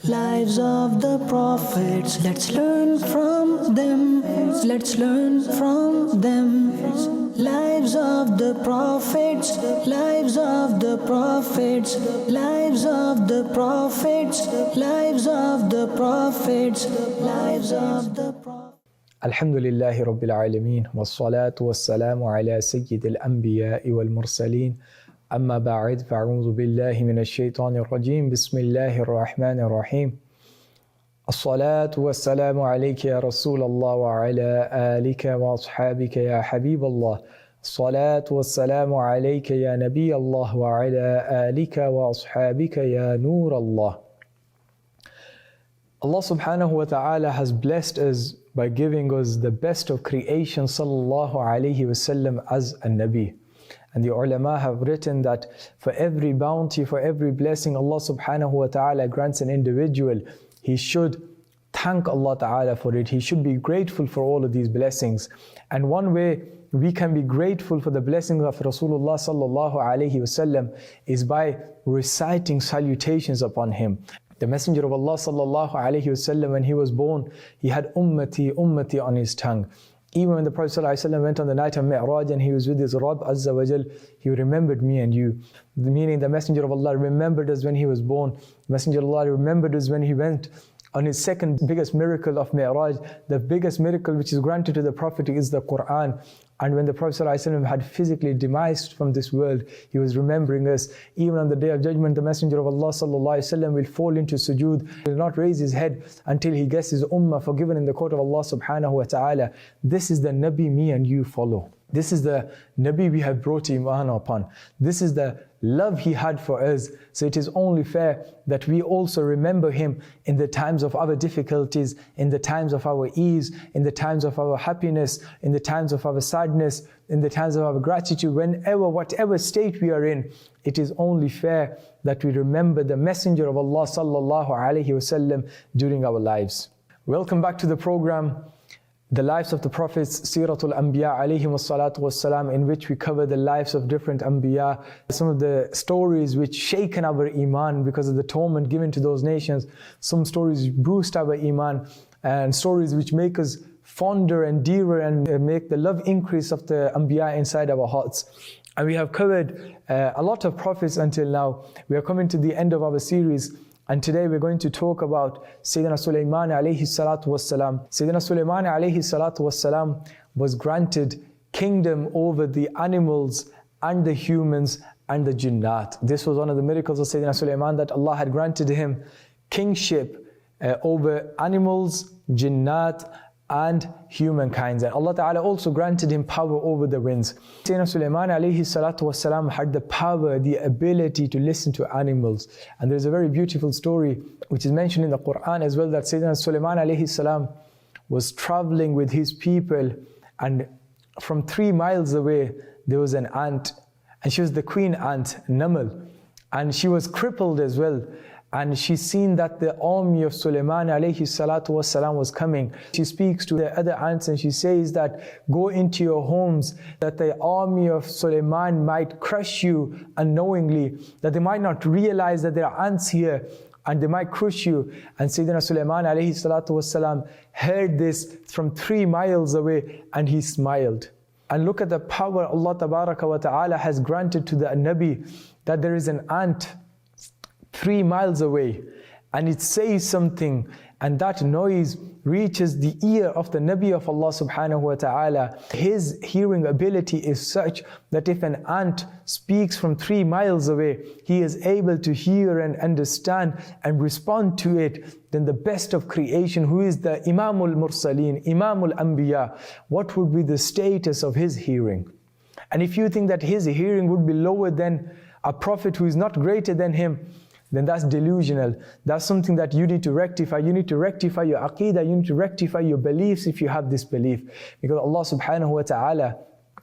Lives of the prophets, let's learn from them. Let's learn from them. Lives of the prophets, lives of the prophets, lives of the prophets, lives of the prophets, lives of the prophets. Alhamdulillahi Rabbil Alameen, wassalatu wassalamu ala sayyidil anbiya'i wal mursaleen. أما بعد فأعوذ بالله من الشيطان الرجيم بسم الله الرحمن الرحيم الصلاة والسلام عليك يا رسول الله وعلى آلك وأصحابك يا حبيب الله الصلاة والسلام عليك يا نبي الله وعلى آلك وأصحابك يا نور الله. Allah subhanahu wa ta'ala has blessed us by giving us the best of creation sallallahu alayhi wasallam as a Nabi. And the ulama have written that for every bounty, for every blessing Allah subhanahu wa ta'ala grants an individual, he should thank Allah ta'ala for it. He should be grateful for all of these blessings. And one way we can be grateful for the blessings of Rasulullah sallallahu alayhi wasallam is by reciting salutations upon him. The Messenger of Allah sallallahu alayhi wasallam, when he was born, he had ummati, ummati on his tongue. Even when the Prophet ﷺ went on the night of Mi'raj and he was with his Rabb Azza wa Jal, he remembered me and you. Meaning the Messenger of Allah remembered us when he was born. The Messenger of Allah remembered us when he went on his second biggest miracle of Mi'raj. The biggest miracle which is granted to the Prophet is the Quran. And when the Prophet ﷺ had physically demised from this world, he was remembering us. Even on the Day of Judgment, the Messenger of Allah ﷺ will fall into sujood, will not raise his head until he gets his ummah forgiven in the court of Allah subhanahu wa ta'ala. This is the Nabi me and you follow. This is the Nabi we have brought Iman upon. This is the love he had for us. So it is only fair that we also remember him in the times of our difficulties, in the times of our ease, in the times of our happiness, in the times of our sadness, in the times of our gratitude, whenever, whatever state we are in. It is only fair that we remember the Messenger of Allah sallallahu alayhi wasallam during our lives. Welcome back to the program, The Lives of the Prophets, Siratul Anbiya alayhim wassalatu wassalam, in which we cover the lives of different Anbiya, some of the stories which shaken our Iman because of the torment given to those nations, some stories boost our Iman, and stories which make us fonder and dearer and make the love increase of the Anbiya inside our hearts. And we have covered a lot of prophets until now. We are coming to the end of our series. And today we're going to talk about Sayyidina Suleiman alayhi salatu wassalam. Sayyidina Suleiman alayhi salatu wassalam was granted kingdom over the animals and the humans and the jinnat. This was one of the miracles of Sayyidina Suleiman, that Allah had granted him kingship over animals, jinnat and humankind. And Allah Ta'ala also granted him power over the winds. Sayyidina Suleiman alayhi salatu wasalam had the power, the ability to listen to animals. And there's a very beautiful story which is mentioned in the Quran as well, that Sayyidina Suleiman alayhi salam was traveling with his people, and from 3 miles away there was an ant, and she was the queen ant, Namal, and she was crippled as well. And she seen that the army of Suleiman alayhi salatu wasalam was coming. She speaks to the other ants and she says that, go into your homes, that the army of Suleiman might crush you unknowingly, that they might not realize that there are ants here and they might crush you. And Sayyidina Suleiman alayhi salatu wasalam heard this from 3 miles away and he smiled. And look at the power Allah tabaraka wa ta'ala has granted to the Nabi, that there is an ant 3 miles away and it says something, and that noise reaches the ear of the Nabi of Allah subhanahu wa ta'ala. His hearing ability is such that if an ant speaks from 3 miles away, he is able to hear and understand and respond to it. Then the best of creation, who is the Imamul Mursaleen, Imamul Anbiya, what would be the status of his hearing? And if you think that his hearing would be lower than a prophet who is not greater than him, then that's delusional. That's something that you need to rectify. You need to rectify your aqeedah, you need to rectify your beliefs if you have this belief. Because Allah subhanahu wa ta'ala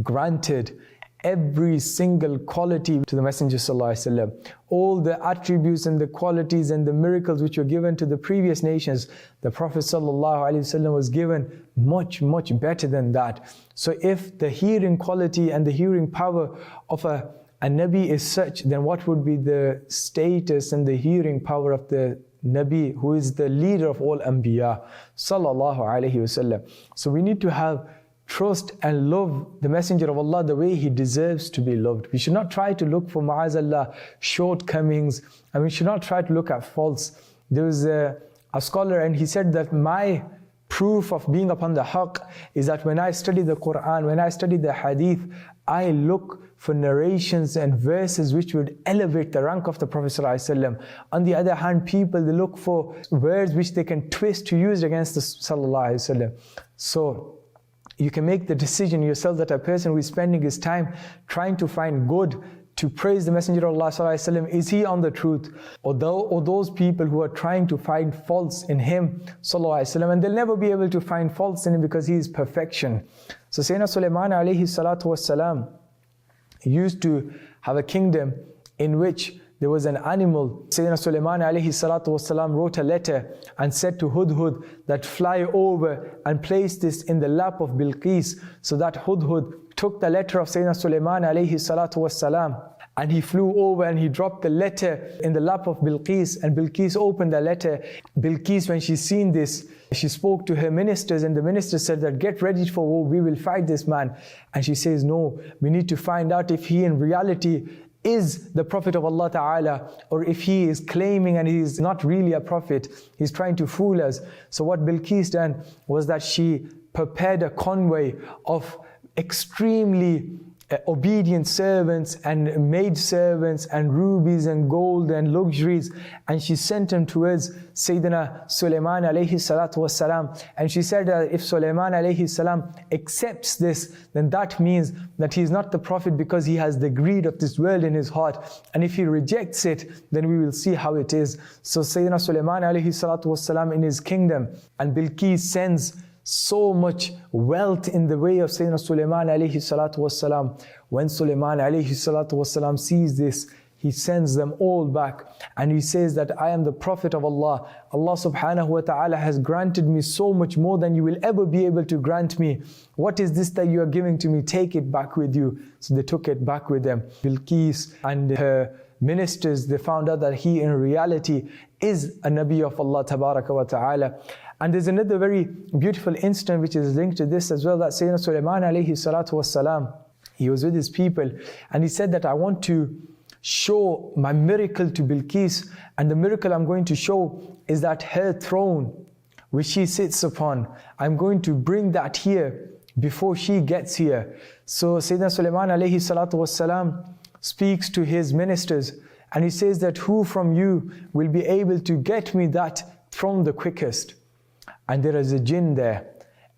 granted every single quality to the Messenger sallallahu alaihi wasallam. All the attributes and the qualities and the miracles which were given to the previous nations, the Prophet sallallahu alaihi wasallam was given much, much better than that. So if the hearing quality and the hearing power of a Nabi is such, then what would be the status and the hearing power of the Nabi, who is the leader of all Anbiya, sallallahu alayhi wasallam. So we need to have trust and love the Messenger of Allah the way he deserves to be loved. We should not try to look for, ma'azallah, shortcomings, and we should not try to look at faults. There was a scholar, and he said that my proof of being upon the haqq is that when I study the Quran, when I study the hadith, I look for narrations and verses which would elevate the rank of the Prophet ﷺ. On the other hand, people, they look for words which they can twist to use against the Sallallahu Alaihi Wasallam. So you can make the decision yourself that a person who is spending his time trying to find good, to praise the Messenger of Allah ﷺ, is he on the truth? Or those people who are trying to find faults in him ﷺ, and they'll never be able to find faults in him because he is perfection. So Sayyidina Suleiman alayhi salatu wassalam used to have a kingdom in which there was an animal. Sayyidina Suleiman alayhi salatu wassalam wrote a letter and said to Hudhud that fly over and place this in the lap of Bilqis. So that Hudhud took the letter of Sayyidina Suleiman alayhi salatu wassalam, and he flew over and he dropped the letter in the lap of Bilqis, and Bilqis opened the letter. Bilqis, when she seen this, she spoke to her ministers, and the ministers said that get ready for war, we will fight this man. And she says, no, we need to find out if he in reality is the Prophet of Allah Ta'ala, or if he is claiming and he is not really a prophet, he's trying to fool us. So what Bilqis done was that she prepared a convoy of extremely obedient servants and maid servants and rubies and gold and luxuries, and she sent them towards Sayyidina Suleiman alayhi salatu wassalam. And she said that if Suleiman alayhi salam accepts this, then that means that he is not the prophet because he has the greed of this world in his heart, and if he rejects it, then we will see how it is. So Sayyidina Suleiman alayhi salatu wassalam in his kingdom, and Bilqis sends so much wealth in the way of Sayyidina Suleiman alayhi salatu wassalam. When Suleiman alayhi salatu wassalam sees this, he sends them all back, and he says that I am the Prophet of Allah. Allah subhanahu wa ta'ala has granted me so much more than you will ever be able to grant me. What is this that you are giving to me? Take it back with you. So they took it back with them. Bilqis and her ministers, they found out that he in reality is a Nabi of Allah tabaraka wa ta'ala. And there's another very beautiful incident which is linked to this as well, that Sayyidina Suleiman alayhi salatu wassalam, he was with his people, and he said that I want to show my miracle to Bilqis, and the miracle I'm going to show is that her throne which she sits upon, I'm going to bring that here before she gets here. So Sayyidina Suleiman alayhi salatu wassalam speaks to his ministers, and he says that who from you will be able to get me that throne the quickest? And there is a jinn there,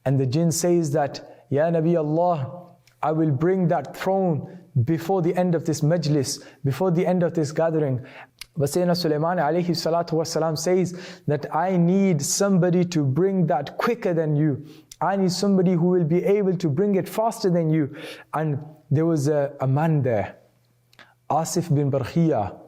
and the jinn says that, Ya Nabi Allah, I will bring that throne before the end of this majlis, before the end of this gathering. But Sayyidina Suleiman alayhi salatu wasalam says that I need somebody to bring that quicker than you. I need somebody who will be able to bring it faster than you. And there was a man there, Asif bin Barkhiyah.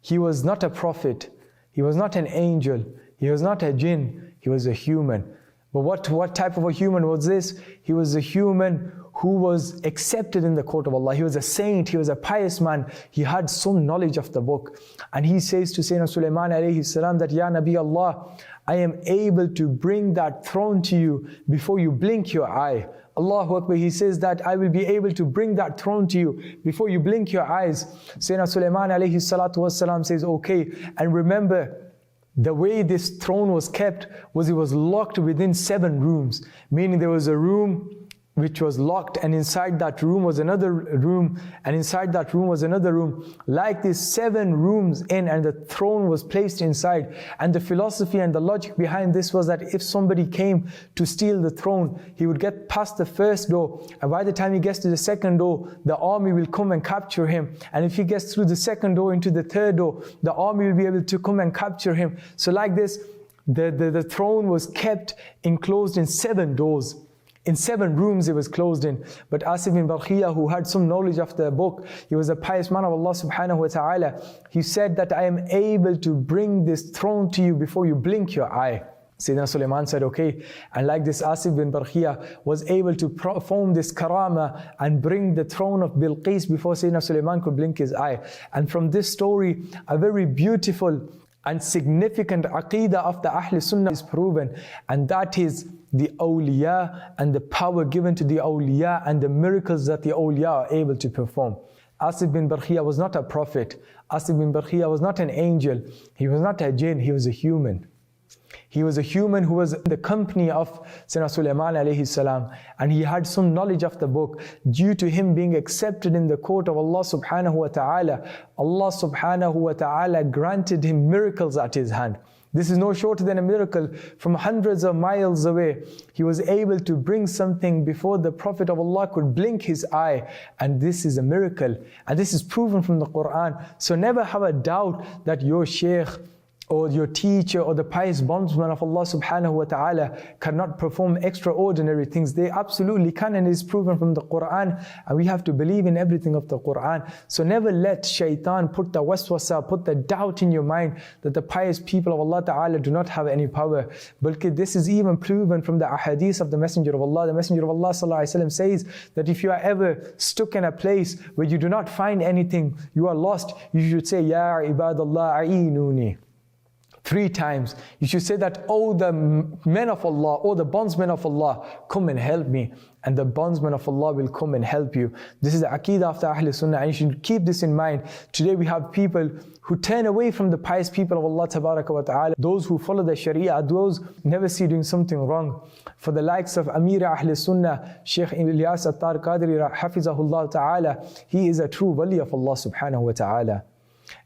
He was not a prophet, he was not an angel, he was not a jinn, he was a human. But what type of a human was this? He was a human who was accepted in the court of Allah. He was a saint, he was a pious man, he had some knowledge of the book. And he says to Sayyidina Suleiman alayhi salam that, Ya Nabi Allah, I am able to bring that throne to you before you blink your eye. Allahu Akbar. He says that I will be able to bring that throne to you before you blink your eyes. Sayyidina Suleiman alayhi salatu wasalam says, okay. And remember, the way this throne was kept was it was locked within 7 rooms, meaning there was a room which was locked, and inside that room was another room, and inside that room was another room, like these 7 rooms in, and the throne was placed inside. And the philosophy and the logic behind this was that if somebody came to steal the throne, he would get past the first door, and by the time he gets to the second door, the army will come and capture him. And if he gets through the second door into the third door, the army will be able to come and capture him. So like this, the throne was kept enclosed in 7 doors. In 7 rooms it was closed in. But Asif bin Barkhiyah, who had some knowledge of the book, he was a pious man of Allah subhanahu wa ta'ala, he said that I am able to bring this throne to you before you blink your eye. Sayyidina Suleiman said, okay. And like this, Asif bin Barkhiyah was able to perform this karama and bring the throne of Bilqis before Sayyidina Suleiman could blink his eye. And from this story, a very beautiful and significant aqidah of the Ahl Sunnah is proven, and that is the awliya and the power given to the awliya and the miracles that the awliya are able to perform. Asif bin Barkhia was not a prophet. Asif bin Barkhia was not an angel. He was not a jinn, he was a human. He was a human who was in the company of Sayyidina Suleiman alayhi salam, and he had some knowledge of the book. Due to him being accepted in the court of Allah subhanahu wa ta'ala, Allah subhanahu wa ta'ala granted him miracles at his hand. This is no shorter than a miracle. From hundreds of miles away, he was able to bring something before the Prophet of Allah could blink his eye. And this is a miracle. And this is proven from the Quran. So never have a doubt that your shaykh or your teacher or the pious bondsman of Allah subhanahu wa ta'ala cannot perform extraordinary things. They absolutely can, and it is proven from the Quran, and we have to believe in everything of the Quran. So never let shaitan put the waswasa, put the doubt in your mind that the pious people of Allah ta'ala do not have any power. But this is even proven from the ahadith of the Messenger of Allah. The Messenger of Allah sallallahu alaihi wasallam says that if you are ever stuck in a place where you do not find anything, you are lost, you should say, Ya ibadallah a'inuni. 3 times. You should say that, oh the men of Allah, oh the bondsmen of Allah, come and help me. And the bondsmen of Allah will come and help you. This is the Aqeedah of the Ahl Sunnah, and you should keep this in mind. Today we have people who turn away from the pious people of Allah Tabaraka wa Ta'ala, those who follow the Sharia, those never see doing something wrong. For the likes of Amir Ahl Sunnah, Shaykh Ilyas Attar Qadri Hafizahullah Ta'ala, he is a true wali of Allah Subhanahu wa Ta'ala.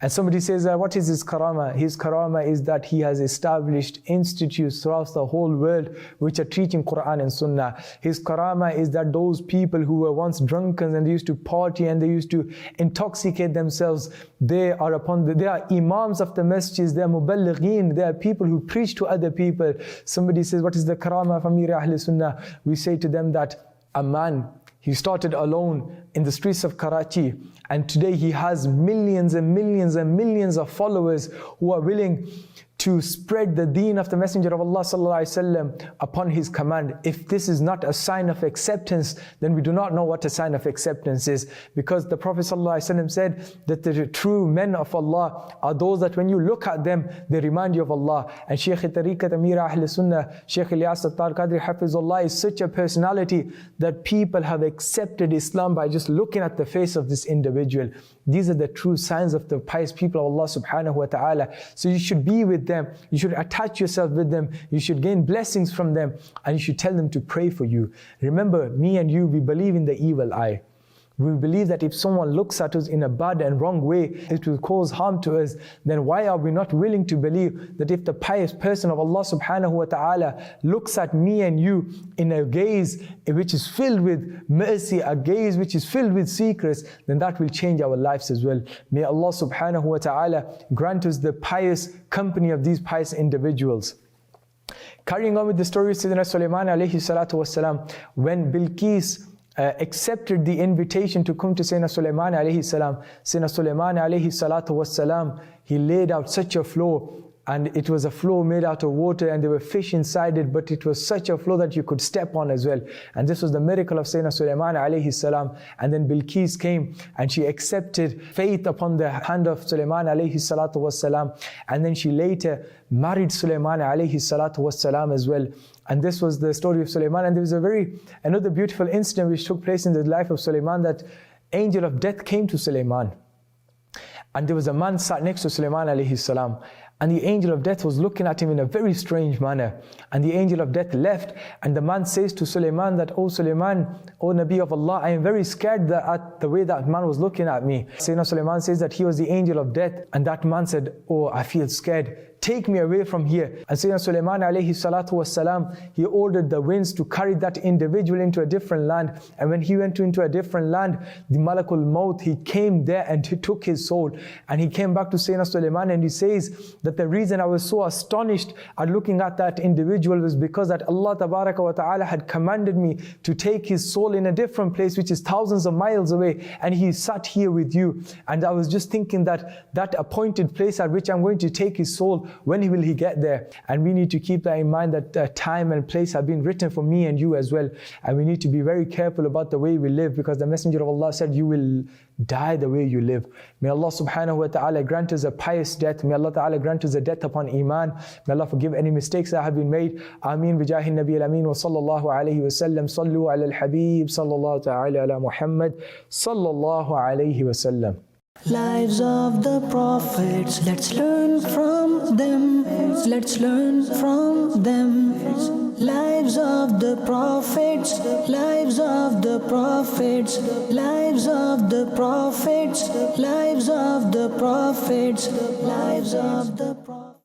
And somebody says, what is his karama? His karama is that he has established institutes throughout the whole world which are teaching Quran and Sunnah. His karama is that those people who were once drunken and they used to party and they used to intoxicate themselves, they are imams of the masjids, they are muballighin, they are people who preach to other people. Somebody says, what is the karama of Amir Ahl Sunnah? We say to them that a man, he started alone in the streets of Karachi, and today he has millions and millions and millions of followers who are willing to spread the deen of the Messenger of Allah sallallahu alaihi wasallam upon his command. If this is not a sign of acceptance, then we do not know what a sign of acceptance is. Because the Prophet sallallahu alaihi wasallam said that the true men of Allah are those that when you look at them, they remind you of Allah. And Shaykh Tariqat Amir Ahl Sunnah, Shaykh Ilyas Attar Qadri Hafizullah is such a personality that people have accepted Islam by just looking at the face of this individual. These are the true signs of the pious people of Allah subhanahu wa ta'ala. So you should be with them, you should attach yourself with them, you should gain blessings from them, and you should tell them to pray for you. Remember, me and you, we believe in the evil eye. We believe that if someone looks at us in a bad and wrong way, it will cause harm to us. Then why are we not willing to believe that if the pious person of Allah subhanahu wa ta'ala looks at me and you in a gaze which is filled with mercy, a gaze which is filled with secrets, then that will change our lives as well. May Allah subhanahu wa ta'ala grant us the pious company of these pious individuals. Carrying on with the story of Sayyidina Suleiman alayhi salatu wasalam, when Bilqis accepted the invitation to come to Sayyidina Suleiman alayhi salam, Sayyidina Suleiman alayhi salatu wassalam, he laid out such a floor, and it was a floor made out of water, and there were fish inside it, but it was such a floor that you could step on as well. And this was the miracle of Sayyidina Suleiman alayhi salam. And then Bilqis came and she accepted faith upon the hand of Suleiman alayhi salatu wassalam, and then she later married Suleiman alayhi salatu wassalam as well. And this was the story of Suleiman. And there was another beautiful incident which took place in the life of Suleiman, that angel of death came to Suleiman. And there was a man sat next to Suleiman alayhi salam. And the angel of death was looking at him in a very strange manner. And the angel of death left, and the man says to Suleiman that, "Oh Suleiman, O Nabi of Allah, I am very scared at the way that man was looking at me." Sayyidina Suleiman says that he was the angel of death, and that man said, "Oh, I feel scared. Take me away from here." And Sayyidina Suleiman alayhi salatu wassalam, he ordered the winds to carry that individual into a different land. And when he went into a different land, the Malakul Maut, he came there and he took his soul. And he came back to Sayyidina Suleiman, and he says that the reason I was so astonished at looking at that individual was because that Allah Tabaraka wa Ta'ala had commanded me to take his soul in a different place which is thousands of miles away, and he sat here with you. And I was just thinking that that appointed place at which I'm going to take his soul when will he get there? And we need to keep that in mind, that time and place have been written for me and you as well. And we need to be very careful about the way we live, because the Messenger of Allah said, you will die the way you live. May Allah subhanahu wa ta'ala grant us a pious death. May Allah ta'ala grant us a death upon Iman. May Allah forgive any mistakes that have been made. Ameen bijahi nabi al-ameen wa sallallahu alayhi wa sallam. Sallu ala al-habib sallallahu ta'ala ala Muhammad sallallahu alayhi wa sallam. Lives of the prophets, let's learn from them. Let's learn from them. Lives of the prophets, lives of the prophets, lives of the prophets, lives of the prophets, lives of the